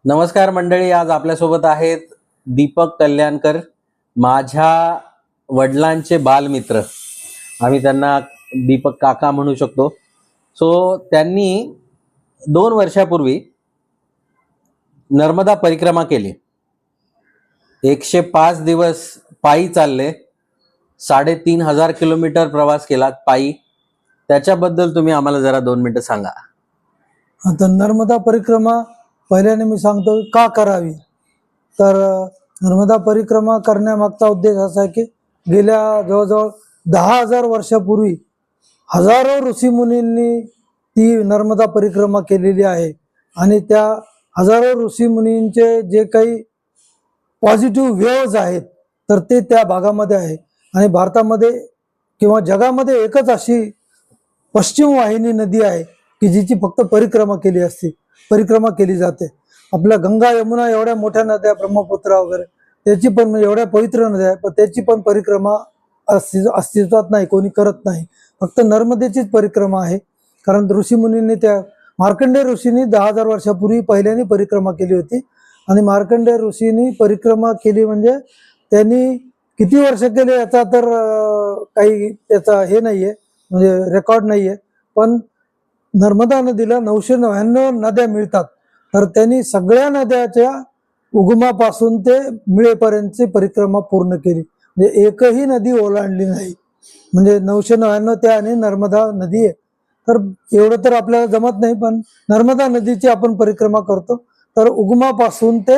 नमस्कार मंडळी, आज आपल्यासोबत आहेत दीपक कल्याणकर, माझ्या वडिलांचे बालमित्र. आम्ही त्यांना दीपक काका म्हणू शकतो. त्यांनी 2 वर्षापूर्वी नर्मदा परिक्रमा केली. 105 दिवस पायी चालले, 3,500 किलोमीटर प्रवास केला पायी. त्याच्याबद्दल तुम्ही आम्हाला जरा 2 मिनिटं सांगा. आता नर्मदा परिक्रमा पहिल्याने मी सांगतो का करावी. तर नर्मदा परिक्रमा करण्यामागचा उद्देश असा आहे की गेल्या जवळजवळ 10,000 वर्षापूर्वी हजारो ऋषीमुनींनी ती नर्मदा परिक्रमा केलेली आहे आणि त्या हजारो ऋषीमुनींचे जे काही पॉझिटिव्ह वेव्ज आहेत तर ते त्या भागामध्ये आहे. आणि भारतामध्ये किंवा जगामध्ये एकच अशी पश्चिम वाहिनी नदी आहे की जिची फक्त परिक्रमा केली जाते. आपल्या गंगा यमुना एवढ्या मोठ्या नद्या, ब्रह्मपुत्रा वगैरे, त्याची पण एवढ्या पवित्र नद्या आहे, पण त्याची पण परिक्रमा अस्तित्वात नाही, कोणी करत नाही. फक्त नर्मदेचीच परिक्रमा आहे. कारण ऋषीमुनींनी त्या मार्कंडेय ऋषींनी 10,000 वर्षापूर्वी पहिल्याने परिक्रमा केली होती. आणि मार्कंडेय ऋषींनी परिक्रमा केली म्हणजे त्यांनी किती वर्ष केले याचा तर काही त्याचा हे नाहीये, म्हणजे रेकॉर्ड नाहीये. पण नर्मदा नदीला 999 नद्या मिळतात. तर त्यांनी सगळ्या नद्याच्या उगमापासून ते मिळेपर्यंतची परिक्रमा पूर्ण केली, म्हणजे एकही नदी ओलांडली नाही. म्हणजे 999 त्या आणि नर्मदा नदी आहे. तर एवढं तर आपल्याला जमत नाही, पण नर्मदा नदीची आपण परिक्रमा करतो. तर उगमापासून ते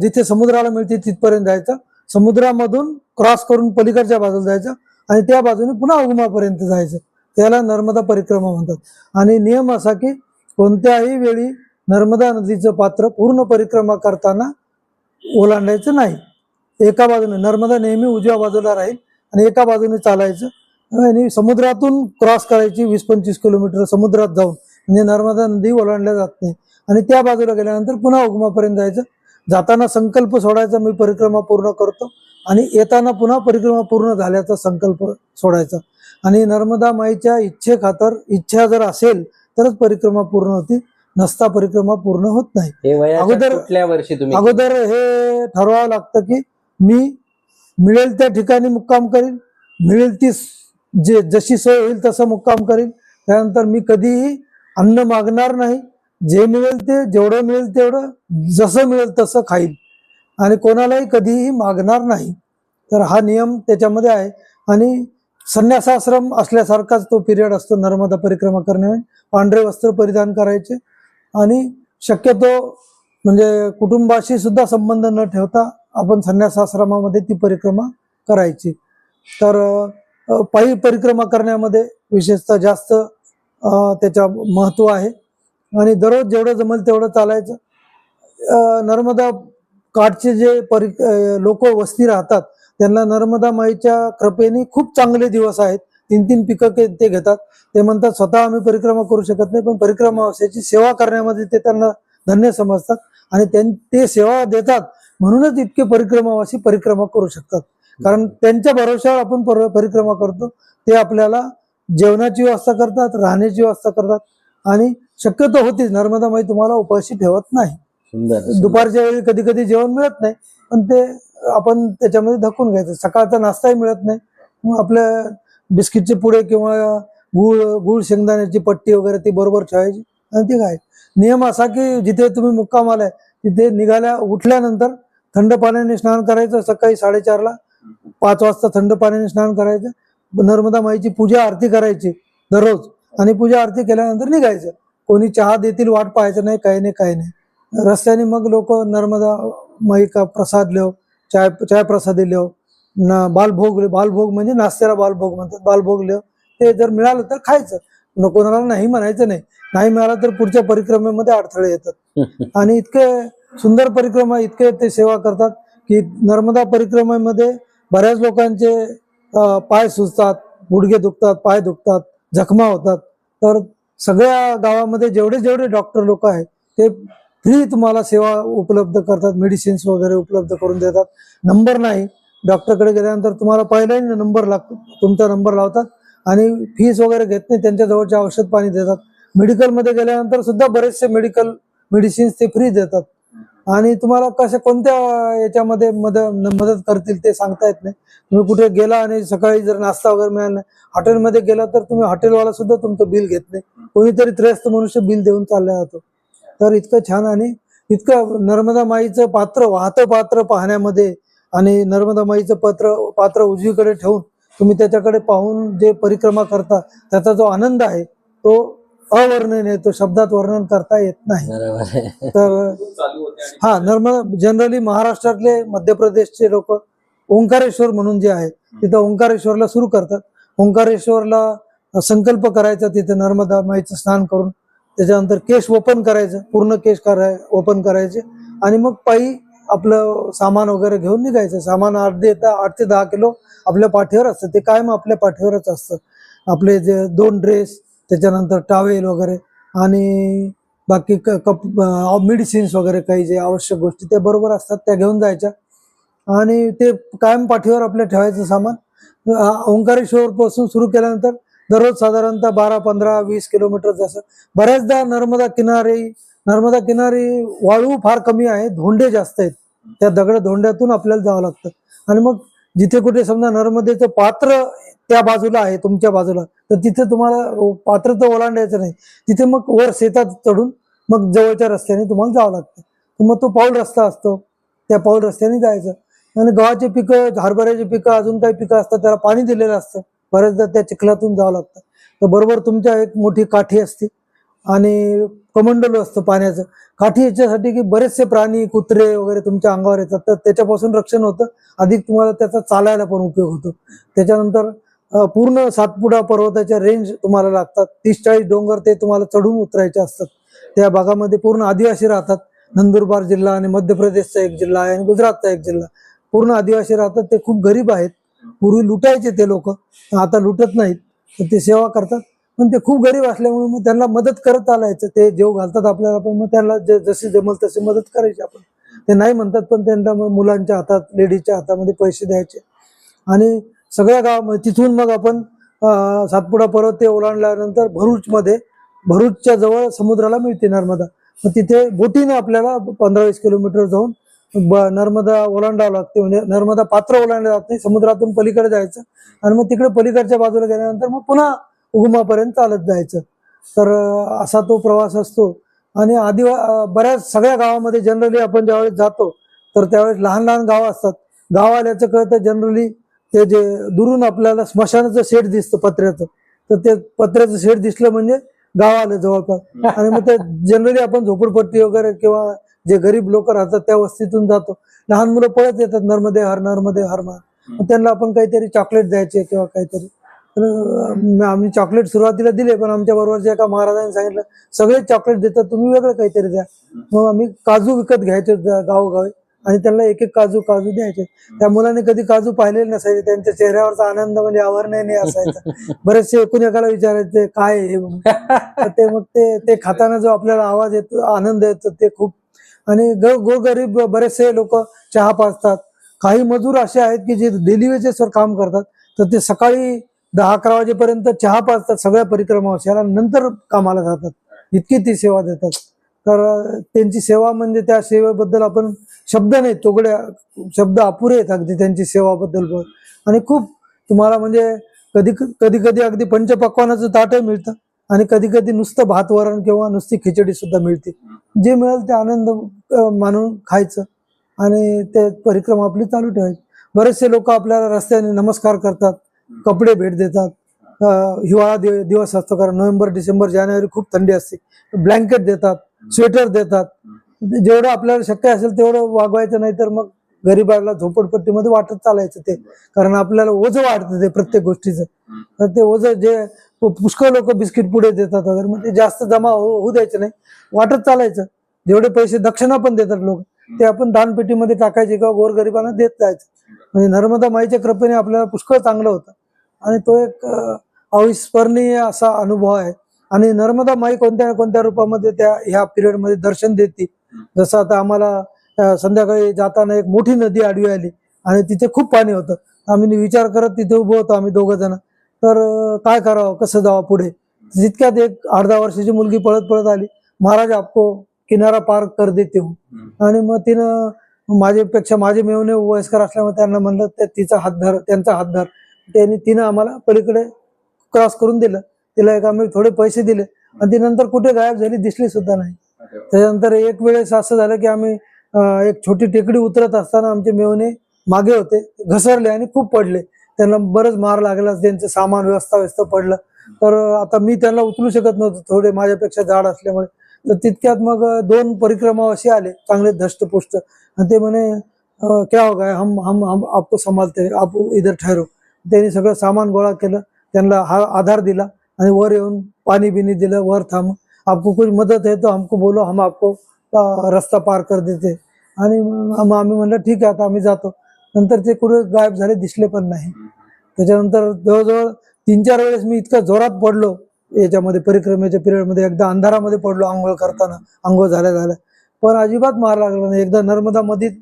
जिथे समुद्राला मिळते तिथपर्यंत जायचं, समुद्रामधून क्रॉस करून पलीकडच्या बाजूला जायचं आणि त्या बाजूने पुन्हा उगमापर्यंत जायचं. त्याला नर्मदा परिक्रमा म्हणतात. आणि नियम असा की कोणत्याही वेळी नर्मदा नदीचं पात्र पूर्ण परिक्रमा करताना ओलांडायचं नाही. एका बाजूने नर्मदा नेहमी उजव्या बाजूला राहील आणि एका बाजूने चालायचं. आणि समुद्रातून क्रॉस करायची 20-25 किलोमीटर समुद्रात जाऊन, म्हणजे नर्मदा नदी ओलांडल्या जात नाही. आणि त्या बाजूला गेल्यानंतर पुन्हा उगमापर्यंत जायचं. जाताना संकल्प सोडायचा, मी परिक्रमा पूर्ण करतो, आणि येताना पुन्हा परिक्रमा पूर्ण झाल्याचा संकल्प सोडायचा. आणि नर्मदा माईच्या इच्छेखातर, इच्छा जर असेल तरच परिक्रमा पूर्ण होती, नसता परिक्रमा पूर्ण होत नाही. अगोदर हे ठरवावं लागतं की मी मिळेल त्या ठिकाणी मुक्काम करीन, मिळेल ती जशी सोय होईल तसं मुक्काम करीन. त्यानंतर मी कधीही अन्न मागणार नाही, जे मिळेल ते, जेवढं मिळेल तेवढं, जसं मिळेल तसं खाईल आणि कोणालाही कधीही मागणार नाही. तर हा नियम त्याच्यामध्ये आहे. आणि संन्यासाश्रम असल्यासारखाच तो पिरियड असतो नर्मदा परिक्रमा करण्यामध्ये. पांढरे वस्त्र परिधान करायचे आणि शक्यतो म्हणजे कुटुंबाशी सुद्धा संबंध न ठेवता आपण संन्यासाश्रमामध्ये ती परिक्रमा करायची. तर पायी परिक्रमा करण्यामध्ये विशेषतः जास्त त्याचा महत्त्व आहे. आणि दररोज जेवढं जमेल तेवढं चालायचं. नर्मदा काठचे जे लोक वस्ती राहतात त्यांना नर्मदा माईच्या कृपेने खूप चांगले दिवस आहेत. 3-3 पिकं ते घेतात. ते म्हणतात स्वतः आम्ही परिक्रमा करू शकत नाही, पण परिक्रमावासीची सेवा करण्यामध्ये ते त्यांना धन्य समजतात आणि ते सेवा देतात, म्हणूनच इतके परिक्रमावासी परिक्रमा करू शकतात. कारण त्यांच्या भरोश्यावर आपण परिक्रमा करतो. ते आपल्याला जेवणाची व्यवस्था करतात, राहण्याची व्यवस्था करतात आणि शक्यतो होतीच, नर्मदा माई तुम्हाला उपाशी ठेवत नाही. दुपारच्या वेळी कधी कधी जेवण मिळत नाही, पण ते आपण त्याच्यामध्ये धकून घ्यायचं. सकाळचा नाश्ताही मिळत नाही, मग आपल्या बिस्किटचे पुडे किंवा गुळ शेंगदाण्याची पट्टी वगैरे ती बरोबर ठेवायची आणि ती काय. नियम असा की जिथे तुम्ही मुक्काम आलाय तिथे उठल्यानंतर थंड पाण्याने स्नान करायचं. सकाळी 4:30ला 5 वाजता थंड पाण्याने स्नान करायचं. नर्मदा माईची पूजा आरती करायची दररोज आणि पूजा आरती केल्यानंतर निघायचं. कोणी चहा देतील वाट पाहायचं नाही, काही नाही. रस्त्याने मग लोक नर्मदा माई का प्रसाद ल्यो, चाय प्रसादी ल्यो, बालभोग म्हणजे नाश्त्याला बालभोग म्हणतात, बालभोग ल्यो. ते जर मिळालं तर खायचं, कोणाला नाही म्हणायचं नाही. नाही मिळालं तर पुढच्या परिक्रमेमध्ये अडथळे येतात. आणि इतके सुंदर परिक्रमा, इतके ते सेवा करतात की नर्मदा परिक्रमेमध्ये बऱ्याच लोकांचे पाय सुजतात, गुडघे दुखतात, पाय दुखतात, जखमा होतात. तर सगळ्या गावामध्ये जेवढे डॉक्टर लोक आहेत ते फ्री तुम्हाला सेवा उपलब्ध करतात, मेडिसिन्स वगैरे उपलब्ध करून देतात. नंबर नाही, डॉक्टरकडे गेल्यानंतर तुम्हाला पहिल्यांदा नंबर लागतो, तुमचा नंबर लावतात आणि फीस वगैरे घेत नाही, त्यांच्या जवळचे औषध पाणी देतात. मेडिकलमध्ये गेल्यानंतर सुद्धा बरेचसे मेडिकल मेडिसिन्स ते फ्री देतात. आणि तुम्हाला कशा कोणत्या याच्यामध्ये मदत करतील ते सांगता येत नाही. तुम्ही कुठे गेला आणि सकाळी जर नाश्ता वगैरे मिळाला नाही, हॉटेलमध्ये गेला तर तुम्ही हॉटेलवाला सुद्धा तुमचं बिल घेत नाही. कोणीतरी त्रयस्थ मनुष्य बिल देऊन चालला जातो. तर इतकं छान आणि इतकं नर्मदा माईचं वाहतं पात्र पाहण्यामध्ये आणि नर्मदा माईचं पात्र उजवीकडे ठेवून तुम्ही त्याच्याकडे पाहून जे परिक्रमा करता त्याचा जो आनंद आहे तो अवर्णनीय, तो शब्दात वर्णन करता येत नाही. बरोबर आहे. तर हा, नर्मदा जनरली महाराष्ट्रातले मध्य प्रदेशचे लोक ओंकारेश्वर म्हणून जे आहे तिथं ओंकारेश्वरला सुरू करतात. ओंकारेश्वरला संकल्प करायचा, तिथे नर्मदा माईचं स्नान करून त्याच्यानंतर केश ओपन करायचं, पूर्ण केश ओपन करायचे आणि मग पायी आपलं सामान वगैरे घेऊन निघायचं. सामान 8 ते 10 किलो आपल्या पाठीवर असतं, ते कायम आपल्या पाठीवरच असतं. आपले जे 2 ड्रेस, त्याच्यानंतर टावेल वगैरे आणि बाकी मेडिसिन्स वगैरे काही जे आवश्यक गोष्टी त्या बरोबर असतात त्या घेऊन जायच्या आणि ते कायम पाठीवर आपल्या ठेवायचं सामान. ओंकारेश्वर पासून सुरू केल्यानंतर दररोज साधारणतः 12, 15, 20 किलोमीटर जसं. बऱ्याचदा नर्मदा किनारी वाळू फार कमी आहे, धोंडे जास्त आहेत. त्या धोंड्यातून आपल्याला जावं लागतं आणि मग जिथे कुठे समजा नर्मदेचं पात्र त्या बाजूला आहे तुमच्या बाजूला, तर तिथे तुम्हाला पात्र तर ओलांडायचं नाही, तिथे मग वर शेतात चढून मग जवळच्या रस्त्याने तुम्हाला जावं लागतं. मग तो पाऊल रस्ता असतो, त्या पाऊल रस्त्याने जायचं. आणि गव्हाचे पिकं, हरभऱ्याचे पिकं, अजून काही पिकं असतात त्याला पाणी दिलेलं असतं, बऱ्याचदा त्या चिखलातून जावं लागतं. तर बरोबर तुमच्या एक मोठी काठी असते आणि कमंडलू असतं पाण्याचं. काठी याच्यासाठी की बरेचसे प्राणी, कुत्रे वगैरे तुमच्या अंगावर येतात, तर त्याच्यापासून रक्षण होतं. अधिक तुम्हाला त्याचा चालायला पण उपयोग होतो. त्याच्यानंतर पूर्ण सातपुडा पर्वताच्या रेंज तुम्हाला लागतात. 30-40 डोंगर ते तुम्हाला चढून उतरायचे असतात. त्या भागामध्ये पूर्ण आदिवासी राहतात. नंदुरबार जिल्हा आणि मध्य प्रदेशचा एक जिल्हा आहे आणि गुजरातचा एक जिल्हा, पूर्ण आदिवासी राहतात. ते खूप गरीब आहेत. पूर्वी लुटायचे ते लोक, आता लुटत नाहीत, तर ते सेवा करतात. पण ते खूप गरीब असल्यामुळे मग त्यांना मदत करत आलायचं. ते जेव घालतात आपल्याला, पण मग त्यांना जशी जमल तशी मदत करायची आपण. ते नाही म्हणतात पण त्यांना मुलांच्या हातात, लेडीजच्या हातामध्ये पैसे द्यायचे. आणि सगळ्या गावामध्ये तिथून मग आपण सातपुडा पर्वत ते ओलांडल्यानंतर भरूचच्या जवळ समुद्राला मिळते नर्मदा. मग तिथे बोटीनं आपल्याला 15-20 किलोमीटर जाऊन नर्मदा ओलांडावं लागते. म्हणजे नर्मदा पात्र ओलांडलं जात नाही, समुद्रातून पलीकडे जायचं आणि मग तिकडे पलीकडच्या बाजूला गेल्यानंतर मग पुन्हा उगमापर्यंत चालत जायचं. तर असा तो प्रवास असतो. आणि बऱ्याच सगळ्या गावामध्ये जनरली आपण ज्यावेळेस जातो तर त्यावेळेस लहान लहान गावं असतात. गाव आल्याचं कळतं जनरली ते जे दुरून आपल्याला स्मशानाचं शेड दिसतं पत्र्याचं, तर ते पत्र्याचं शेड दिसलं म्हणजे गाव आलं जवळपास. आणि मग ते जनरली आपण झोपडपट्टी वगैरे किंवा जे गरीब लोक राहतात त्या वस्तीतून जातो. लहान मुलं पळत येतात, नर्मदे हर नर्मदे हर. मग त्यांना आपण काहीतरी चॉकलेट द्यायचे किंवा काहीतरी. तर आम्ही चॉकलेट सुरुवातीला दिले, पण आमच्या बरोबरच्या एका महाराजांनी सांगितलं सगळेच चॉकलेट देतात, तुम्ही वेगळं काहीतरी द्या. मग आम्ही काजू विकत घ्यायचे गावोगावी आणि त्यांना एक एक काजू द्यायचे. त्या मुलाने कधी काजू पाहिलेले नसायचे, त्यांच्या चेहऱ्यावरचा आनंद म्हणजे आवर्णनीय असायचा. बरेचसे एकूण एकाला विचारायचे काय हे म्हणून. ते मग ते खाताना जो आपल्याला आवाज येतो, आनंद येतो, ते खूप. आणि गोरगरीब बरेचसे लोक चहा पाजतात. काही मजूर असे आहेत की जे डेली वेजेसवर काम करतात, तर ते सकाळी 10-11 वाजेपर्यंत चहा पाजतात सगळ्या परिक्रमावासियाला, नंतर कामाला जातात. इतकी ती सेवा देतात. तर त्यांची सेवा म्हणजे त्या सेवेबद्दल आपण शब्द नाही, तोगड्या शब्द अपुरे आहेत अगदी त्यांची सेवाबद्दल. आणि खूप तुम्हाला म्हणजे कधी अगदी पंचपक्वानाचं ताटही मिळतं आणि कधी नुसतं भात वरण किंवा नुसती खिचडी सुद्धा मिळते. जे मिळेल ते आनंद मानून खायचं आणि ते परिक्रमा आपली चालू ठेवायची. बरेचसे लोक आपल्याला रस्त्याने नमस्कार करतात, कपडे भेट देतात. हिवाळा दिवस असतो, कारण नोव्हेंबर, डिसेंबर, जानेवारी खूप थंडी असते, ब्लँकेट देतात, स्वेटर देतात. जेवढं आपल्याला शक्य असेल तेवढं वागवायचं, नाही तर मग गरीबाला झोपडपट्टीमध्ये वाटत चालायचं ते. कारण आपल्याला ओझं वाढतं ते प्रत्येक गोष्टीचं. तर ते ओझं जे पुष्कळ लोक बिस्किट पुढे देतात वगैरे, मग ते जास्त जमा होऊ द्यायचं नाही, वाटत चालायचं. जेवढे पैसे दक्षिणा पण देतात लोक, ते आपण दानपेटीमध्ये टाकायचे किंवा गोरगरिबांना देत जायचं. म्हणजे नर्मदा माईच्या कृपेने आपल्याला पुष्कळ चांगलं होतं आणि तो एक अविस्मरणीय असा अनुभव आहे. आणि नर्मदा माई कोणत्या कोणत्या रूपामध्ये ह्या पिरियडमध्ये दर्शन देते. जसं आता आम्हाला संध्याकाळी जाताना एक मोठी नदी आडवी आली आणि तिथे खूप पाणी होतं. आम्ही विचार करत तिथे उभं होतो आम्ही 2 जण, तर काय करावं, कसं जावं पुढे. तितक्यात एक 8-10 वर्षाची मुलगी पळत आली, महाराज आपको किनारा पार कर देते हो. आणि मग तिनं माझ्यापेक्षा माझे मेवणे वयस्कर असल्यामुळे त्यांना म्हणलं तिचा हात धर, त्यांचा हात धर. तिनं आम्हाला पलीकडे क्रॉस करून दिलं. तिला एक आम्ही थोडे पैसे दिले आणि ती नंतर कुठे गायब झाली, दिसली सुद्धा नाही. त्याच्यानंतर एक वेळेस असं झालं की आम्ही एक छोटी टेकडी उतरत असताना आमचे मेवणे मागे होते, घसरले आणि खूप पडले. त्यांना बरंच मार लागला, त्यांचं सामान व्यवस्था पडलं. तर आता मी त्यांना उचलू शकत नव्हतो, थोडे माझ्यापेक्षा जाड असल्यामुळे. तर तितक्यात मग 2 परिक्रमा असे आले चांगले धष्टपुष्ट आणि ते म्हणे क्या हो गया, हम हम हम आपको संभालते, आप इधर ठहरो. त्यांनी सगळं सामान गोळा केलं, त्यांना हा आधार दिला आणि वर येऊन पाणी बिनी दिलं. वर थांब, आपको कुछ मदत है तो हमको बोलो, हम आपको रस्ता पार कर देते. आणि मग आम्ही म्हणलं ठीक आहे, आता आम्ही जातो. नंतर ते कुठे गायब झाले, दिसले पण नाही. त्याच्यानंतर जवळजवळ 3-4 वेळेस मी इतका जोरात पडलो याच्यामध्ये, परिक्रमेच्या पिरियडमध्ये. एकदा अंधारामध्ये पडलो आंघोळ करताना, आंघोळ झाल्या पण अजिबात मार लागला नाही. एकदा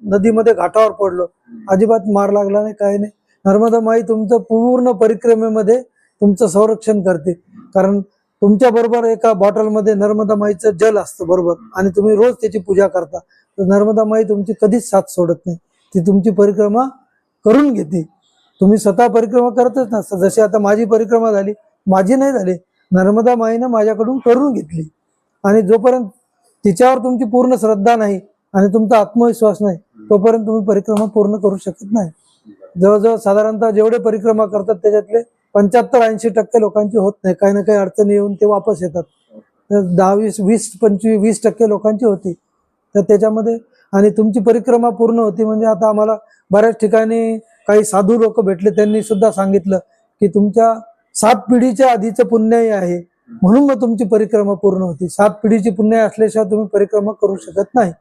नदीमध्ये घाटावर पडलो, अजिबात मार लागला नाही, काही नाही. नर्मदा माई तुमचं पूर्ण परिक्रमेमध्ये तुमचं संरक्षण करते. कारण तुमच्या बरोबर एका बॉटलमध्ये नर्मदा माईचं जल असतं बरोबर, आणि तुम्ही रोज त्याची पूजा करता. तर नर्मदा माई तुमची कधीच साथ सोडत नाही, ती तुमची परिक्रमा करून घेते. तुम्ही स्वतः परिक्रमा करतच नसता. जशी आता माझी परिक्रमा झाली, माझी नाही झाली, नर्मदा माईनं माझ्याकडून करून घेतली. आणि जोपर्यंत तिच्यावर तुमची पूर्ण श्रद्धा नाही आणि तुमचा आत्मविश्वास नाही, तोपर्यंत तुम्ही परिक्रमा पूर्ण करू शकत नाही. जवळजवळ साधारणतः जेवढे परिक्रमा करतात त्याच्यातले 75-80% लोकांची होत नाही, काही ना काही अडचणी येऊन ते वापस येतात. तर 10-20-25-20% लोकांची होती. तर त्याच्यामध्ये आणि तुमची परिक्रमा पूर्ण होती. म्हणजे आता आम्हाला बऱ्याच ठिकाणी काही साधू लोक भेटले, त्यांनी सुद्धा सांगितलं की तुमच्या 7 पिढीच्या आधीचं पुण्यही आहे, म्हणून मग तुमची परिक्रमा पूर्ण होती. 7 पिढीची पुण्य असल्याशिवाय तुम्ही परिक्रमा करू शकत नाही.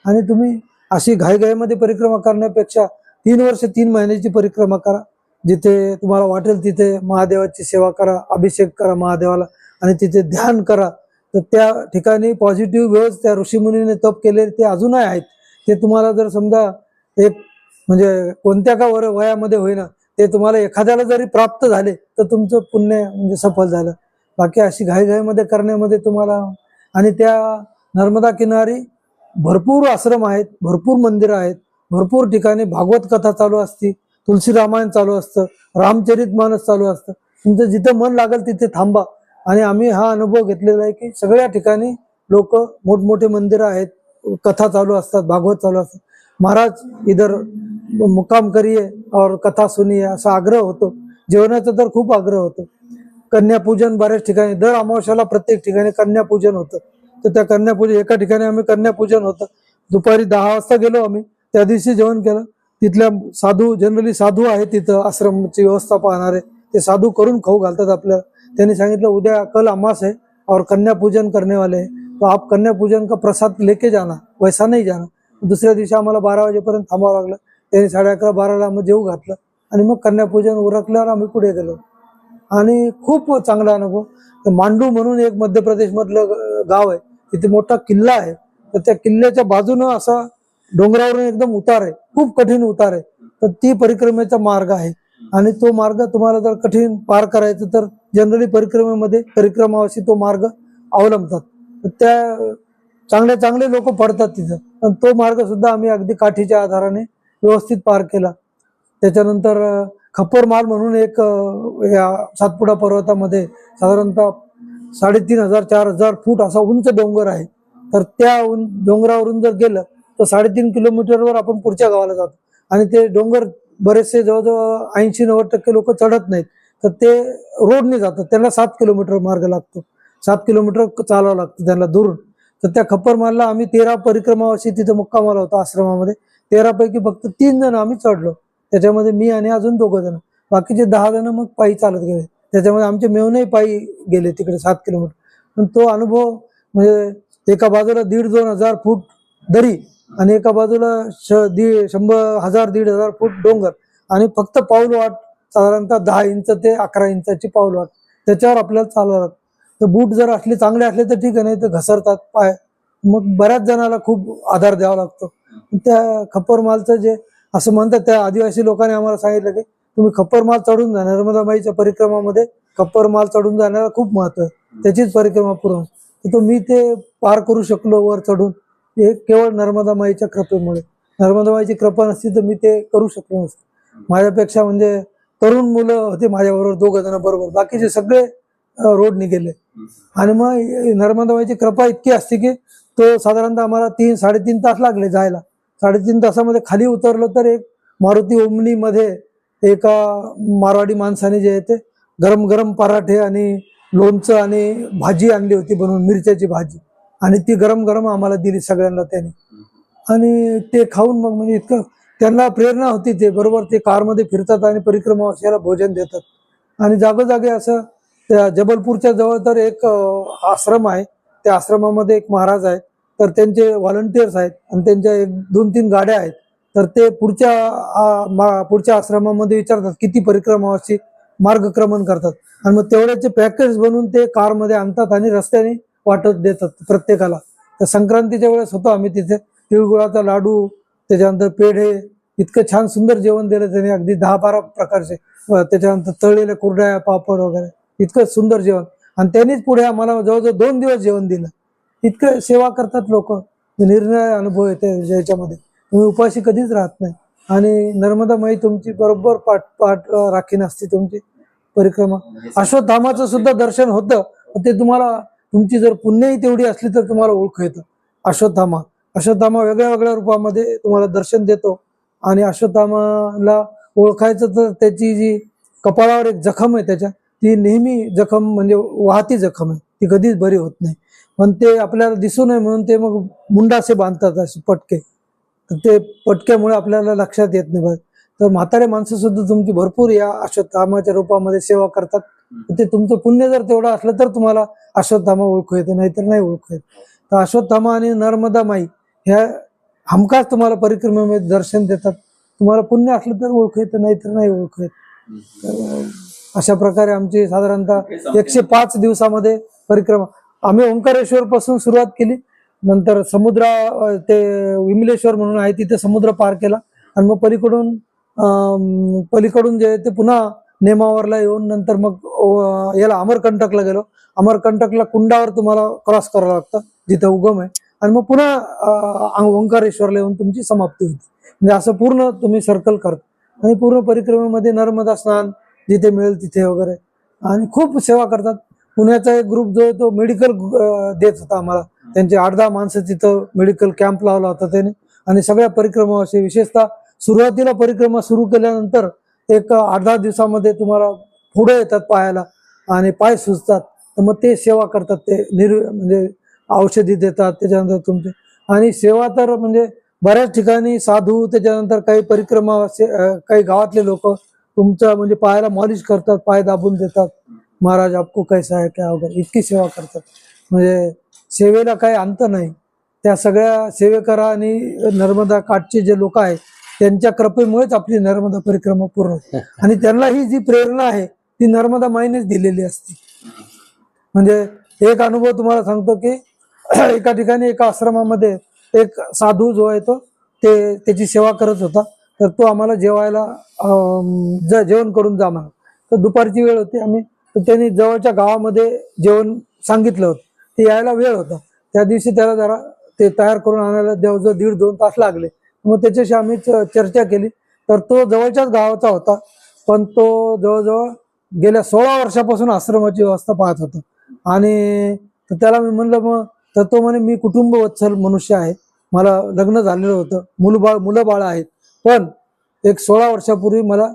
आणि तुम्ही अशी घाईघाईमध्ये परिक्रमा करण्यापेक्षा 3 वर्ष 3 महिन्याची परिक्रमा करा. जिथे तुम्हाला वाटेल तिथे महादेवाची सेवा करा, अभिषेक करा महादेवाला आणि तिथे ध्यान करा. तर त्या ठिकाणी पॉझिटिव्ह वेव्स त्या ऋषीमुनीने तप केले ते अजूनही आहेत. ते तुम्हाला जर समजा एक म्हणजे कोणत्या का वयामध्ये होईना, ते तुम्हाला एखाद्याला जरी प्राप्त झाले तर तुमचं पुण्य म्हणजे सफल झालं. बाकी अशी घाईघाईमध्ये करण्यामध्ये तुम्हाला, आणि त्या नर्मदा किनारी भरपूर आश्रम आहेत, भरपूर मंदिरं आहेत, भरपूर ठिकाणी भागवत कथा चालू असते, तुलसी रामायण चालू असतं, रामचरितमानस चालू असतं. तुमचं जिथं मन लागेल तिथे थांबा. आणि आम्ही हा अनुभव घेतलेला आहे की सगळ्या ठिकाणी लोक, मोठमोठे मंदिरं आहेत, कथा चालू असतात, भागवत चालू असतात. महाराज इधर मुक्काम करिये और कथा सुनिये असा आग्रह होतो. जेवणाचा तर खूप आग्रह होतो. कन्यापूजन बऱ्याच ठिकाणी, दर अमावस्याला प्रत्येक ठिकाणी कन्यापूजन होतं. तर त्या कन्यापूजन, एका ठिकाणी आम्ही कन्यापूजन होतं, दुपारी 10 वाजता गेलो आम्ही. त्या दिवशी जेवण केलं. तिथल्या साधू, जनरली साधू आहेत तिथं आश्रमची व्यवस्था पाहणारे, ते साधू करून खाऊ घालतात आपल्याला. त्यांनी सांगितलं उद्या कल अमास है और कन्या पूजन करने वाले हैं, तो आप कन्या पूजन का प्रसाद लेके जाना, वैसा नहीं जाना. दुसऱ्या दिवशी आम्हाला 12 वाजेपर्यंत थांबावं लागलं. त्यांनी 11:30-12ला आम्ही जेवू घातलं आणि मग कन्यापूजन उरकल्यावर आम्ही पुढे गेलो. आणि खूप चांगला अनुभव. मांडू म्हणून एक मध्य प्रदेश मधलं गाव आहे, तिथे मोठा किल्ला आहे. तर त्या किल्ल्याच्या बाजूनं असा डोंगरावरून एकदम उतार आहे, खूप कठीण उतार आहे. तर ती परिक्रमेचा मार्ग आहे. आणि तो मार्ग तुम्हाला जर कठीण पार करायचं तर जनरली परिक्रमेमध्ये परिक्रमावासी तो मार्ग अवलंबतात. तर त्या चांगले लोक पडतात तिथं. पण तो मार्ग सुद्धा आम्ही अगदी काठीच्या आधाराने व्यवस्थित पार केला. त्याच्यानंतर खप्पर माल म्हणून एक या सातपुडा पर्वतामध्ये साधारणतः 3500-4000 फूट असा उंच डोंगर आहे. तर त्या डोंगरावरून जर गेलं तर 3.5 किलोमीटरवर आपण पुढच्या गावाला जातो. आणि ते डोंगर बरेचसे जवळजवळ 80-90% लोक चढत नाहीत. तर ते रोडने जातात, त्यांना 7 किलोमीटर मार्ग लागतो, 7 किलोमीटर चालावं लागतं त्यांना दुरून. तर त्या खप्पर मालला आम्ही 13 परिक्रमावासी तिथे मुक्कामाला होतो आश्रमामध्ये. 13 पैकी फक्त 3 जण आम्ही चढलो, त्याच्यामध्ये मी आणि अजून 2 जण. बाकीचे 10 जण मग पायी चालत गेले. त्याच्यामध्ये आमचे मेवणेही पायी गेले तिकडे 7 किलोमीटर. पण तो अनुभव म्हणजे एका बाजूला 1,500-2,000 फूट दरी आणि एका बाजूला 1,000-1,500 फूट डोंगर आणि फक्त पाऊल वाट साधारणतः 10 इंच ते 11 इंचाची पाऊल वाट, त्याच्यावर आपल्याला चालावं लागतं. तर बूट जर असले चांगले असले तर ठीक आहे, नाही तर घसरतात पाय. मग बऱ्याच जणाला खूप आधार द्यावा लागतो. त्या खप्परमालचं जे असं म्हणतात, त्या आदिवासी लोकांनी आम्हाला सांगितलं की तुम्ही खप्परमाल चढून जा, नर्मदा माईच्या परिक्रमामध्ये खप्परमाल चढून जाण्याला खूप महत्व आहे, त्याचीच परिक्रमा पूर्ण. तर तो मी ते पार करू शकलो वर चढून, हे केवळ नर्मदा माईच्या कृपेमुळे. नर्मदा माईची कृपा नसती तर मी ते करू शकलो नसतो. माझ्यापेक्षा म्हणजे तरुण मुलं होते माझ्याबरोबर, 2 जण बरोबर, बाकीचे सगळे रोडने गेले. आणि मग नर्मदा माईची कृपा इतकी असते की तो साधारणतः आम्हाला 3-3.5 तास लागले जायला. 3.5 तासामध्ये खाली उतरलो तर एक मारुती ओमनी मध्ये एका मारवाडी माणसाने जे आहे ते गरम गरम पराठे आणि लोणचं आणि भाजी आणली होती बनवून, मिरच्याची भाजी, आणि ती गरम गरम आम्हाला दिली सगळ्यांना त्याने. आणि ते खाऊन मग म्हणजे इतकं त्यांना प्रेरणा होती. ते बरोबर ते कारमध्ये फिरतात आणि परिक्रमावासियाला भोजन देतात. आणि जागोजागी असं त्या जबलपूरच्या जवळ तर एक आश्रम आहे. त्या आश्रमामध्ये एक महाराज आहेत, तर त्यांचे व्हॉलंटियर्स आहेत आणि त्यांच्या 1-2-3 गाड्या आहेत. तर ते पुढच्या आश्रमामध्ये विचारतात किती परिक्रमावासी मार्गक्रमण करतात, आणि मग तेवढ्याचे पॅकेज बनवून ते कारमध्ये आणतात आणि रस्त्याने वाटत देतात प्रत्येकाला. तर संक्रांतीच्या वेळेस होतो आम्ही तिथे. तिळगुळाचा लाडू, त्याच्यानंतर पेढे, इतकं छान सुंदर जेवण दिलं त्याने, अगदी 10-12 प्रकारचे. त्याच्यानंतर तळलेल्या कुरड्या, पापड वगैरे, इतकं सुंदर जेवण. आणि त्यांनीच पुढे आम्हाला जवळजवळ 2 दिवस जेवण दिलं. इतकं सेवा करतात लोक. निर्णय अनुभव येते याच्यामध्ये, तुम्ही उपाशी कधीच राहत नाही. आणि नर्मदा माई तुमची बरोबर पाठ राखीन असते तुमची परिक्रमा. अश्वत्थामाचं सुद्धा दर्शन होतं. ते तुम्हाला, तुमची जर पुण्यही तेवढी असली तर तुम्हाला ओळख येतं. अश्वत्थामा वेगळ्या वेगळ्या रूपामध्ये तुम्हाला दर्शन देतो. आणि अश्वत्थामाला ओळखायचं तर त्याची जी कपाळावर एक जखम आहे त्याच्या, ती नेहमी जखम म्हणजे वाहती जखम आहे, ती कधीच बरी होत नाही. पण ते आपल्याला दिसू नये म्हणून ते मग मुंडासे बांधतात, असे पटके. तर ते पटक्यामुळे आपल्याला लक्षात येत नाही. तर म्हातारे माणसं सुद्धा तुमची भरपूर या अश्वत्थामाच्या रूपामध्ये सेवा करतात. ते तुमचं पुण्य जर तेवढं असलं तर तुम्हाला अश्वत्थामा ओळखू येतं, नाहीतर नाही ओळखू येत. तर अश्वत्थामा आणि नर्मदा माई ह्या हमखास तुम्हाला परिक्रमेमध्ये दर्शन देतात. तुम्हाला पुण्य असलं तर ओळखू येतं, नाहीतर नाही ओळखू येत. तर अशा प्रकारे आमची साधारणतः 105 दिवसामध्ये परिक्रमा. आम्ही ओंकारेश्वर पासून सुरुवात केली, नंतर ते विमलेश्वर म्हणून आहे तिथे समुद्र पार केला, आणि मग पलीकडून जे आहे ते पुन्हा नेमावरला येऊन नंतर मग याला अमरकंटकला गेलो. अमरकंटकला कुंडावर तुम्हाला क्रॉस करावं लागतं जिथं उगम आहे, आणि मग पुन्हा ओंकारेश्वरला येऊन तुमची समाप्ती होती. म्हणजे असं पूर्ण तुम्ही सर्कल करता. आणि पूर्ण परिक्रमेमध्ये नर्मदा स्नान जिथे मिळेल तिथे वगैरे, आणि खूप सेवा करतात. पुण्याचा एक ग्रुप जो आहे तो मेडिकल देत होता आम्हाला. त्यांचे 8-10 माणसं तिथं मेडिकल कॅम्प लावला होता त्याने. आणि सगळ्या परिक्रमावासी, विशेषतः सुरुवातीला परिक्रमा सुरू केल्यानंतर एक 8-10 दिवसामध्ये तुम्हाला पुढे येतात पायाला आणि पाय सुजतात, तर मग ते सेवा करतात. ते म्हणजे औषधी देतात त्याच्यानंतर तुमचे. आणि सेवा तर म्हणजे बऱ्याच ठिकाणी साधू, त्याच्यानंतर काही काही गावातले लोक तुमचं म्हणजे पायाला मॉलिश करतात, पाय दाबून देतात, महाराज आपको कैसा है क्या वगैरे, इतकी सेवा करतात. म्हणजे सेवेला काही अंत नाही. त्या सगळ्या सेवेकरा आणि नर्मदा काठचे जे लोक आहेत त्यांच्या कृपेमुळेच आपली नर्मदा परिक्रमा पूर्ण होते. आणि त्यांना ही जी प्रेरणा आहे ती नर्मदा माईनेच दिलेली असते. म्हणजे एक अनुभव तुम्हाला सांगतो की एका ठिकाणी एका आश्रमामध्ये एक साधू जो आहे तो त्याची सेवा करत होता. तर तो आम्हाला जेवायला जेवण करून जा म्हणा. तर दुपारची वेळ होती. तर त्यांनी जवळच्या गावामध्ये जेवण सांगितलं होतं. ते यायला वेळ होता. त्या दिवशी त्याला जरा ते तयार करून आणायला जवळजवळ 1.5-2 तास लागले. मग त्याच्याशी आम्ही चर्चा केली. तर तो जवळच्याच गावाचा होता, पण तो जवळजवळ गेल्या 16 वर्षापासून आश्रमाची व्यवस्था पाहत होता. आणि त्याला मी म्हणलं मग, तर तो म्हणे मी कुटुंब वत्सल मनुष्य आहे, मला लग्न झालेलं होतं, मुलं बाळ आहेत, पण एक 16 वर्षापूर्वी मला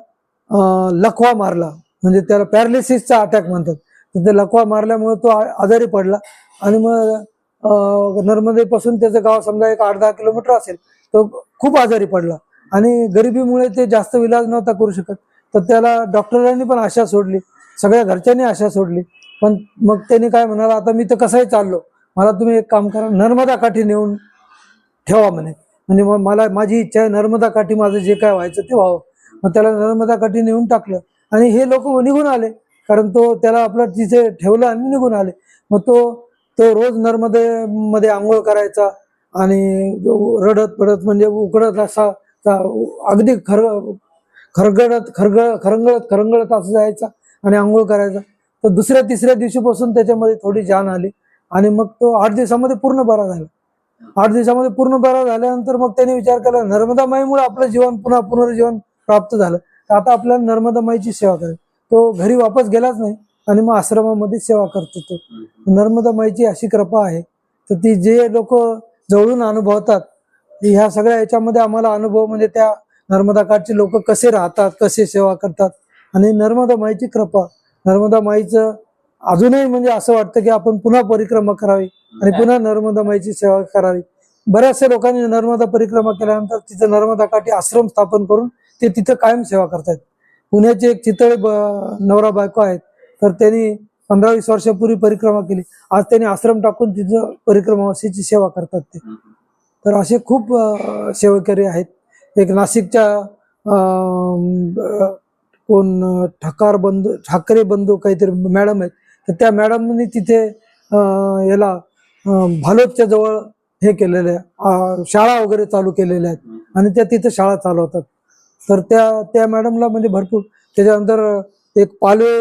लकवा मारला, म्हणजे त्याला पॅरालिसिसचा अटॅक म्हणतात. तर ते लकवा मारल्यामुळे तो आजारी पडला. आणि मग नर्मदेपासून त्याचं गाव समजा एक 8-10 किलोमीटर असेल. तो खूप आजारी पडला आणि गरिबीमुळे ते जास्त इलाज नव्हता करू शकत. तर त्याला डॉक्टरांनी पण आशा सोडली, सगळ्या घरच्यांनी आशा सोडली. पण मग त्यांनी काय म्हणाला, आता मी तर कसंही चाललो, मला तुम्ही एक काम करा, नर्मदा काठी नेऊन ठेवा म्हणे. म्हणजे मग माझी इच्छा आहे नर्मदा काठी माझं जे काय व्हायचं ते व्हावं. मग त्याला नर्मदा काठी नेऊन टाकलं आणि हे लोक निघून आले, कारण त्याला आपलं तिथे ठेवलं आणि निघून आले. मग तो रोज नर्मदेमध्ये आंघोळ करायचा आणि रडत पडत म्हणजे उकडत असा अगदी खरंगळत असं जायचा आणि आंघोळ करायचा. तर 2ऱ्या-3ऱ्या दिवशीपासून त्याच्यामध्ये थोडी जान आली आणि मग तो 8 दिवसामध्ये पूर्ण बरा झाला. 8 दिवसामध्ये पूर्ण बरा झाल्यानंतर मग त्यांनी विचार केला नर्मदा माईमुळे आपलं जीवन पुन्हा पुनर्जीवन प्राप्त झालं, तर आता आपल्याला नर्मदा माईची सेवा करायची. तो घरी वापस गेलाच नाही आणि मग आश्रमामध्ये सेवा करतो. तो नर्मदा माईची अशी कृपा आहे. तर ती जे लोक जवळून अनुभवतात, ह्या सगळ्या याच्यामध्ये आम्हाला अनुभव म्हणजे त्या नर्मदा काठचे लोक कसे राहतात, कसे सेवा करतात, आणि नर्मदा माईची कृपा, नर्मदा माईचं अजूनही म्हणजे असं वाटतं की आपण पुन्हा परिक्रमा करावी आणि पुन्हा नर्मदा माईची सेवा करावी. बऱ्याचशा लोकांनी नर्मदा परिक्रमा केल्यानंतर तिथं नर्मदा काठी आश्रम स्थापन करून ते तिथं कायम सेवा करतात. पुण्याचे एक चितळे नवरा बायको आहेत, तर त्यांनी 15-20 वर्षापूर्वी परिक्रमा केली. आज त्यांनी आश्रम टाकून तिथं परिक्रमावासीची सेवा करतात ते. तर असे खूप सेवेकरी आहेत. एक नाशिकच्या कोण ठाकरे बंधू काहीतरी मॅडम आहेत, तर त्या मॅडमनी तिथे याला भालोदच्या जवळ हे केलेलं आहे, शाळा वगैरे चालू केलेल्या आहेत आणि त्या तिथे शाळा चालवतात. तर त्या मॅडमला म्हणजे भरपूर. त्याच्यानंतर एक पालवे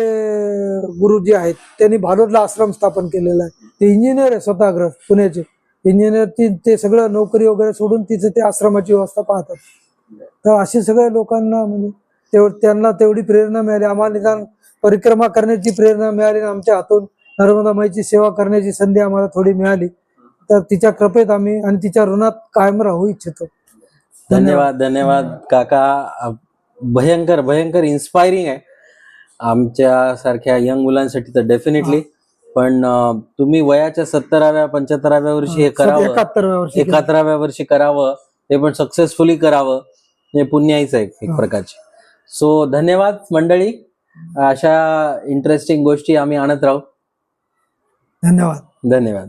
गुरुजी आहेत, त्यांनी भालोदला आश्रम स्थापन केलेला आहे. ते इंजिनियर आहे, स्वतः पुण्याचे इंजिनियर. ते सगळं नोकरी वगैरे सोडून तिथे ते आश्रमाची व्यवस्था पाहतात. तर असे सगळ्या लोकांना म्हणजे त्यांना तेवढी प्रेरणा मिळाली. आम्हाला निदान परिक्रमा करण्याची प्रेरणा मिळाली, आमच्या हातून नर्मदा माईची सेवा करण्याची संधी आम्हाला थोडी मिळाली. तर तिच्या कृपेत आम्ही आणि तिच्या ऋणात कायम राहू इच्छितो. धन्यवाद काका. भयंकर इन्स्पायरिंग आहे आमच्या सारख्या यंग मुलांसाठी तर डेफिनेटली. पण तुम्ही वयाच्या 70व्या 75व्या वर्षी हे करावं, 71व्या वर्षी करावं, ते पण सक्सेसफुली करावं, हे पुण्याईच आहे एक प्रकारची. सो धन्यवाद मंडळी. अशा इंटरेस्टिंग गोष्टी आम्ही आणत राहू. धन्यवाद.